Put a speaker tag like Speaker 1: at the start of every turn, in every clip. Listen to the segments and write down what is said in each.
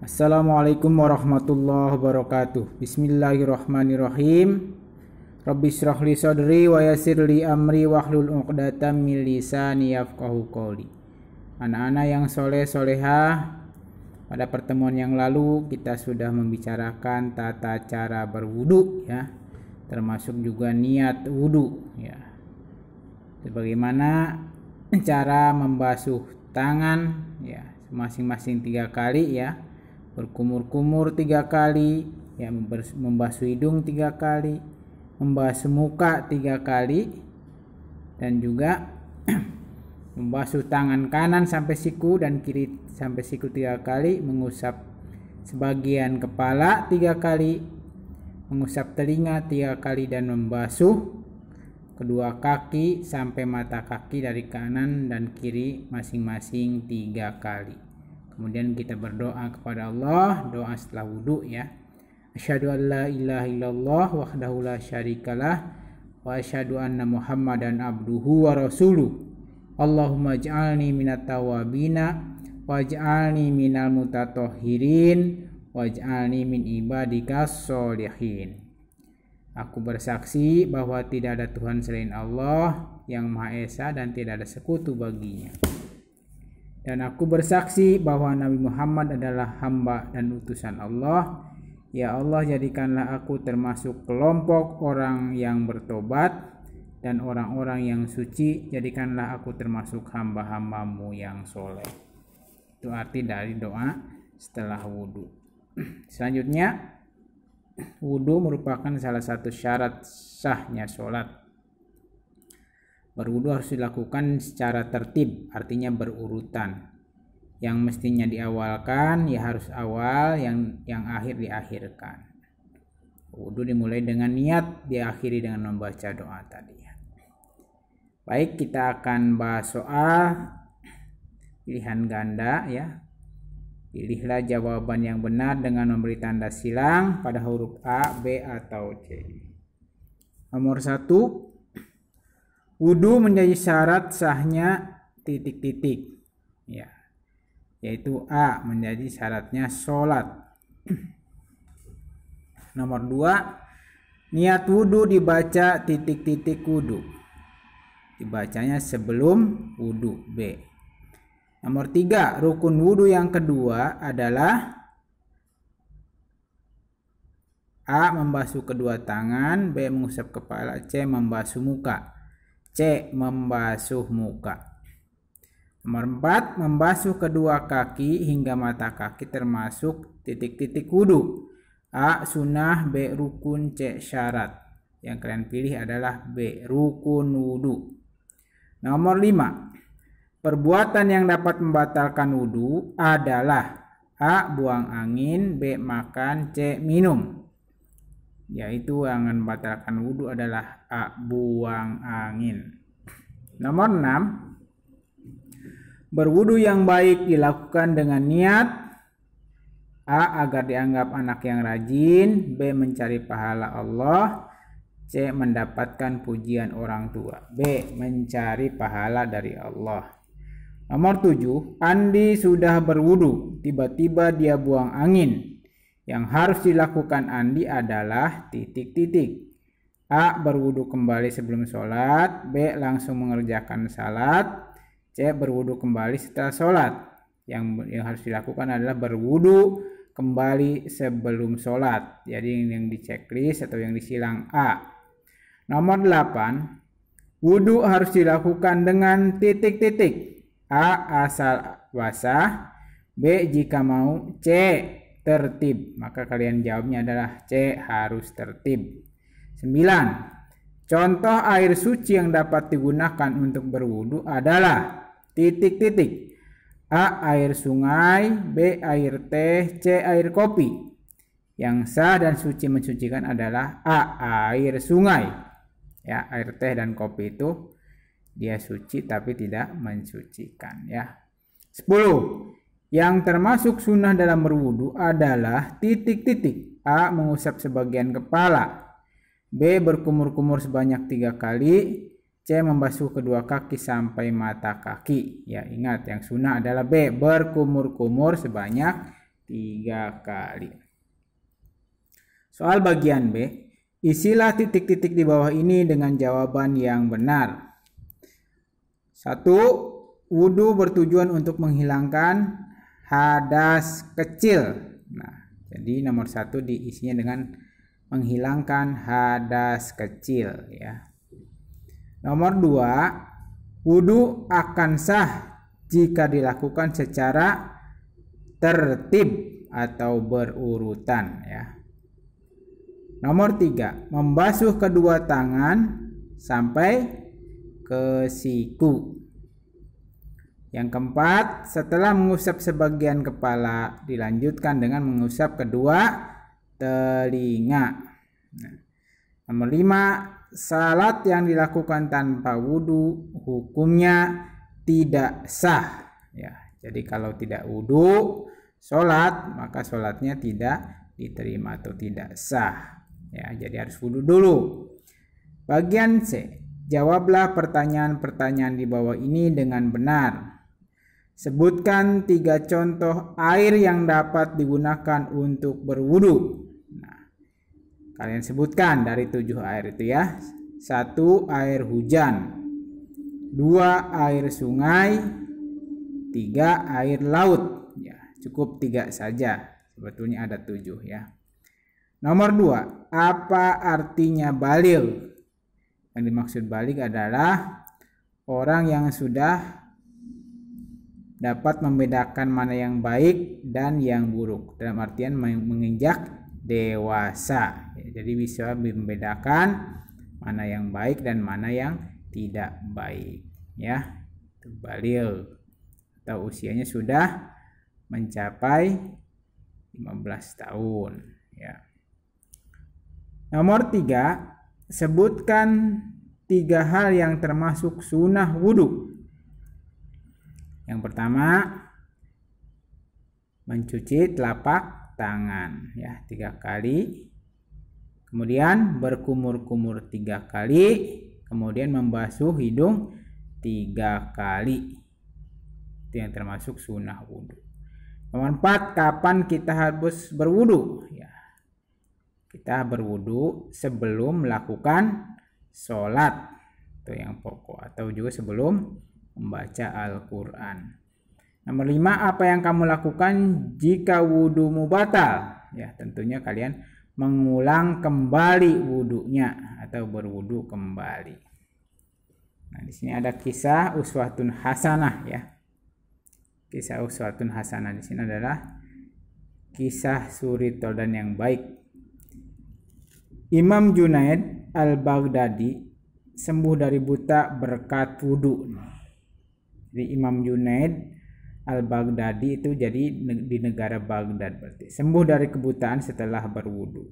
Speaker 1: Assalamualaikum warahmatullahi wabarakatuh. Bismillahirrahmanirrahim. Rabbi shrah li sadri wa yassir li amri wahlul 'uqdatam min lisani yafqahu qawli. Anak-anak yang soleh-solehah, pada pertemuan yang lalu kita sudah membicarakan tata cara berwudu ya, termasuk juga niat wudu ya. Bagaimana cara membasuh tangan ya, masing-masing 3 kali ya, berkumur-kumur 3 kali ya, membasuh hidung 3 kali, membasuh muka 3 kali, dan juga membasuh tangan kanan sampai siku dan kiri sampai siku 3 kali, mengusap sebagian kepala 3 kali, mengusap telinga 3 kali, dan membasuh kedua kaki sampai mata kaki dari kanan dan kiri masing-masing 3 kali. Kemudian kita berdoa kepada Allah, doa setelah wudhu ya. Asyhadu an la ilaha illallah wahdahu la syarikalah wa asyhadu anna Muhammadan abduhu wa rasuluh. Allahumma ij'alni minat tawabina waj'alni minal mutatahhirin waj'alni min ibadikas sholihin. Aku bersaksi bahwa tidak ada Tuhan selain Allah yang Maha Esa dan tidak ada sekutu baginya. Dan aku bersaksi bahwa Nabi Muhammad adalah hamba dan utusan Allah. Ya Allah, jadikanlah aku termasuk kelompok orang yang bertobat dan orang-orang yang suci. Jadikanlah aku termasuk hamba-hambamu yang soleh. Itu arti dari doa setelah wudhu. Selanjutnya, wudhu merupakan salah satu syarat sahnya sholat. Berwudhu harus dilakukan secara tertib, artinya berurutan. Yang mestinya diawalkan ya harus awal, yang akhir diakhirkan. Wudhu dimulai dengan niat, diakhiri dengan membaca doa tadi. Baik, kita akan bahas soal pilihan ganda ya. Pilihlah jawaban yang benar dengan memberi tanda silang pada huruf A, B, atau C. Nomor 1, wudu menjadi syarat sahnya titik-titik. Ya, yaitu A menjadi syaratnya sholat. Nomor 2, niat wudu dibaca titik-titik wudu. Dibacanya sebelum wudu. B. Nomor 3, rukun wudu yang kedua adalah A. membasuh kedua tangan, B. mengusap kepala, C. membasuh muka. C. membasuh muka. Nomor 4, membasuh kedua kaki hingga mata kaki termasuk titik-titik wudu. A. sunnah, B. rukun, C. syarat. Yang kalian pilih adalah B. rukun wudu. Nomor 5, perbuatan yang dapat membatalkan wudhu adalah A. buang angin, B. makan, C. minum. Yaitu yang membatalkan wudhu adalah A. buang angin. Nomor 6, berwudhu yang baik dilakukan dengan niat A. agar dianggap anak yang rajin, B. mencari pahala Allah, C. mendapatkan pujian orang tua, B. mencari pahala dari Allah. Nomor 7, Andi sudah berwudu, tiba-tiba dia buang angin. Yang harus dilakukan Andi adalah titik-titik. A. berwudu kembali sebelum sholat, B. langsung mengerjakan salat, C. berwudu kembali setelah sholat. Yang harus dilakukan adalah berwudu kembali sebelum sholat. Jadi yang di checklist atau yang disilang A. Nomor 8, wudu harus dilakukan dengan titik-titik. A. asal basah, B. jika mau, C. tertib. Maka kalian jawabnya adalah C. harus tertib. 9, contoh air suci yang dapat digunakan untuk berwudu adalah titik-titik. A. air sungai, B. air teh, C. air kopi. Yang sah dan suci mensucikan adalah A. air sungai. Ya, air teh dan kopi itu dia suci tapi tidak mensucikan ya. 10, yang termasuk sunnah dalam berwudu adalah titik-titik. A. mengusap sebagian kepala, B. berkumur-kumur sebanyak 3 kali, C. Membasuh kedua kaki sampai mata kaki. Ya, ingat yang sunnah adalah B. Berkumur-kumur sebanyak 3 kali. Soal bagian B. Isilah titik-titik di bawah ini dengan jawaban yang benar. 1. Wudhu bertujuan untuk menghilangkan hadas kecil. Nah, jadi nomor 1 diisinya dengan menghilangkan hadas kecil ya. Nomor 2, wudhu akan sah jika dilakukan secara tertib atau berurutan ya. Nomor 3, membasuh kedua tangan sampai ke siku. Yang keempat, setelah mengusap sebagian kepala, dilanjutkan dengan mengusap kedua telinga. Nah, nomor 5, salat yang dilakukan tanpa wudhu hukumnya tidak sah. Ya, jadi kalau tidak wudhu sholat, maka sholatnya tidak diterima atau tidak sah. Ya, jadi harus wudhu dulu. Bagian C, jawablah pertanyaan-pertanyaan di bawah ini dengan benar. Sebutkan 3 contoh air yang dapat digunakan untuk berwudhu. Nah, kalian sebutkan dari 7 air itu ya. 1. Air hujan. 2. Air sungai. 3. Air laut. Ya, cukup 3 saja. Sebetulnya ada 7 ya. Nomor 2, apa artinya baligh? Yang dimaksud baligh adalah orang yang sudah dapat membedakan mana yang baik dan yang buruk. Dalam artian menginjak dewasa. Jadi bisa membedakan mana yang baik dan mana yang tidak baik. Ya, itu baligh atau usianya sudah mencapai 15 tahun. Ya. Nomor 3, sebutkan 3 hal yang termasuk sunnah wudhu. Yang pertama, mencuci telapak tangan ya 3 kali. Kemudian berkumur-kumur 3 kali. Kemudian membasuh hidung 3 kali. Itu yang termasuk sunnah wudhu. Nomor 4, kapan kita harus berwudhu? Ya, kita berwudhu sebelum melakukan sholat, itu yang pokok, atau juga sebelum membaca Al-Quran. Nomor 5, apa yang kamu lakukan jika wudhumu batal? Ya, tentunya kalian mengulang kembali wudhunya atau berwudhu kembali. Nah, di sini ada kisah uswatun hasanah ya. Kisah uswatun hasanah di sini adalah kisah suri teladan yang baik. Imam Junaid al-Baghdadi sembuh dari buta berkat wudhu. Jadi Imam Junaid al-Baghdadi itu jadi di negara Baghdad berarti. Sembuh dari kebutaan setelah berwudhu.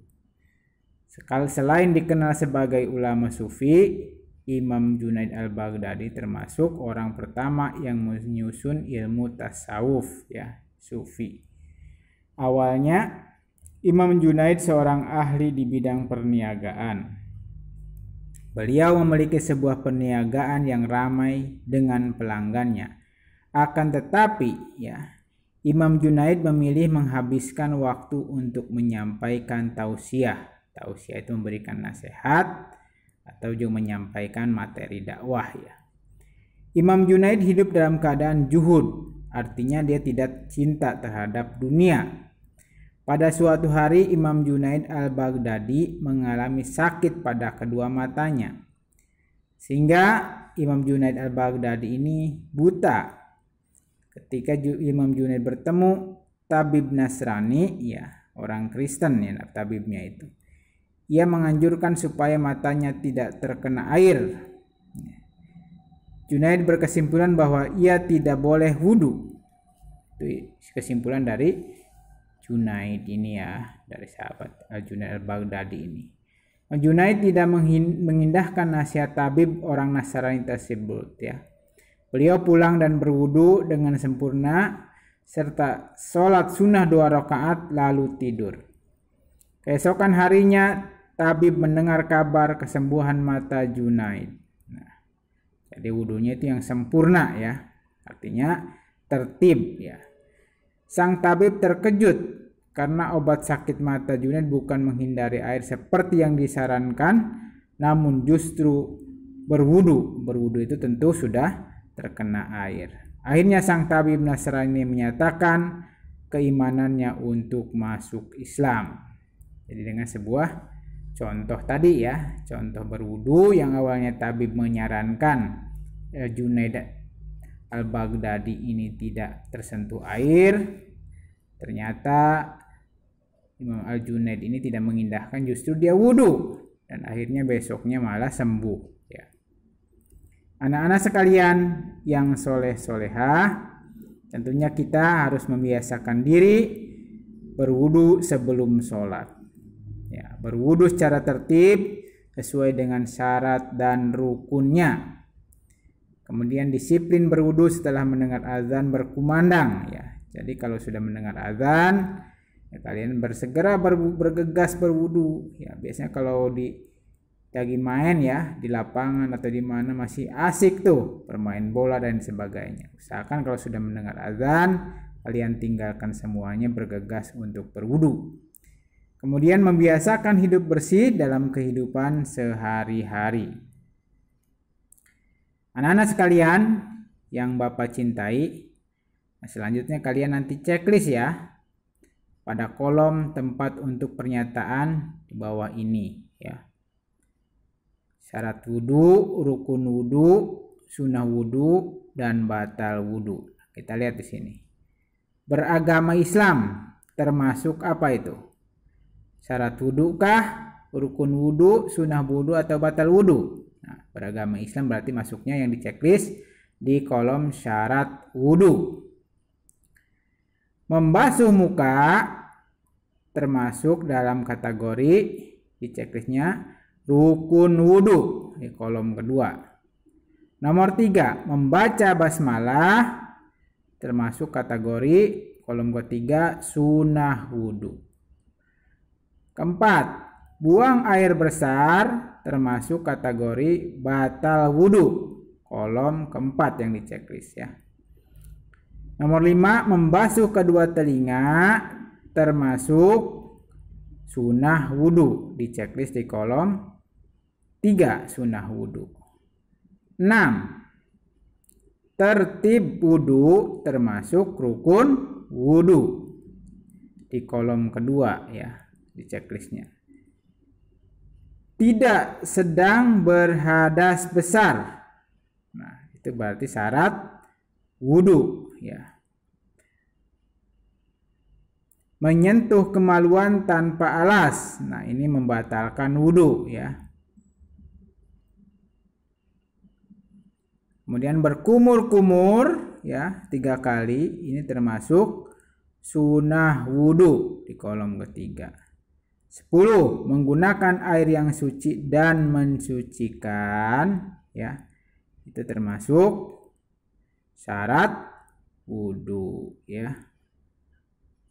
Speaker 1: Selain dikenal sebagai ulama sufi, Imam Junaid al-Baghdadi termasuk orang pertama yang menyusun ilmu tasawuf ya, sufi. Awalnya Imam Junaid seorang ahli di bidang perniagaan. Beliau memiliki sebuah perniagaan yang ramai dengan pelanggannya. Akan tetapi ya, Imam Junaid memilih menghabiskan waktu untuk menyampaikan tausiah. Tausiah itu memberikan nasihat atau juga menyampaikan materi dakwah ya. Imam Junaid hidup dalam keadaan juhud, artinya dia tidak cinta terhadap dunia. Pada suatu hari Imam Junaid al-Baghdadi mengalami sakit pada kedua matanya. Sehingga Imam Junaid al-Baghdadi ini buta. Ketika Imam Junaid bertemu tabib Nasrani, ya orang Kristen ya tabibnya itu. Ia menganjurkan supaya matanya tidak terkena air. Junaid berkesimpulan bahwa ia tidak boleh wudhu. Itu kesimpulan dari Junaid ini ya, dari sahabat Junaid al-Baghdadi ini. Junaid tidak mengindahkan nasihat tabib orang Nasrani tersebut ya. Beliau pulang dan berwudu dengan sempurna serta sholat sunnah 2 rakaat lalu tidur. Keesokan harinya tabib mendengar kabar kesembuhan mata Junaid. Nah, Jadi wudunya itu yang sempurna ya. Artinya tertib ya. Sang tabib terkejut karena obat sakit mata Junaid bukan menghindari air seperti yang disarankan, namun justru berwudu. Berwudu itu tentu sudah terkena air. Akhirnya sang tabib Nasrani menyatakan keimanannya untuk masuk Islam. Jadi dengan sebuah contoh tadi ya, contoh berwudu yang awalnya tabib menyarankan Junaid al-Baghdadi ini tidak tersentuh air, ternyata Imam al-Junaid ini tidak mengindahkan, justru dia wudu dan akhirnya besoknya malah sembuh ya. Anak-anak sekalian yang soleh-solehah, tentunya kita harus membiasakan diri berwudu sebelum sholat ya, berwudu secara tertib sesuai dengan syarat dan rukunnya. Kemudian disiplin berwudu setelah mendengar azan berkumandang ya. Jadi kalau sudah mendengar azan ya, kalian bersegera bergegas berwudu ya. Biasanya kalau lagi main ya di lapangan atau di mana masih asik tuh bermain bola dan sebagainya. Usahakan kalau sudah mendengar azan kalian tinggalkan semuanya, bergegas untuk berwudu. Kemudian membiasakan hidup bersih dalam kehidupan sehari-hari. Anak-anak sekalian yang Bapak cintai, selanjutnya kalian nanti checklist ya pada kolom tempat untuk pernyataan di bawah ini ya. Syarat wudu, rukun wudu, sunnah wudu, dan batal wudu. Kita lihat di sini. Beragama Islam termasuk apa itu? Syarat wudu kah, rukun wudu, sunnah wudu, atau batal wudu? Nah, beragama Islam berarti masuknya yang di checklist di kolom syarat wudu. Membasuh muka termasuk dalam kategori di checklistnya rukun wudu di kolom kedua. Nomor 3, membaca basmalah termasuk kategori kolom ketiga sunnah wudu. Keempat, buang air besar termasuk kategori batal wudu, kolom keempat yang di checklist ya. Nomor 5, membasuh kedua telinga termasuk sunnah wudu, di checklist di kolom 3 sunnah wudu. 6, tertib wudu termasuk rukun wudu, di kolom kedua ya di checklistnya. Tidak sedang berhadas besar, nah itu berarti syarat wudu ya. Menyentuh kemaluan tanpa alas, nah ini membatalkan wudu ya. Kemudian berkumur-kumur ya 3 kali, ini termasuk sunnah wudu di kolom ketiga. 10, menggunakan air yang suci dan mensucikan ya, itu termasuk syarat wudu ya.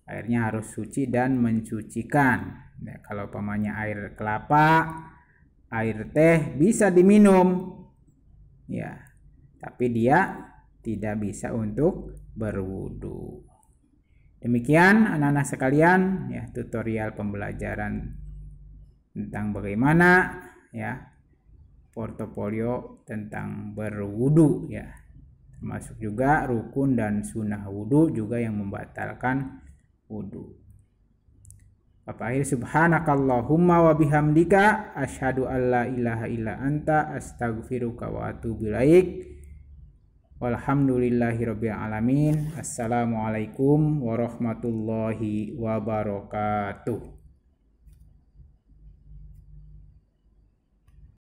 Speaker 1: Airnya harus suci dan mensucikan. Nah, kalau umpamanya air kelapa, air teh bisa diminum ya, tapi dia tidak bisa untuk berwudu. Demikian anak-anak sekalian ya, tutorial pembelajaran tentang bagaimana ya portofolio tentang berwudu ya, termasuk juga rukun dan sunnah wudu juga yang membatalkan wudu. Bapak akhir, subhanakallahumma wa bihamdika asyhadu alla ilaha illa anta astaghfiruka wa atubu ilaik. Walhamdulillahirabbil alamin. Assalamualaikum warahmatullahi wabarakatuh.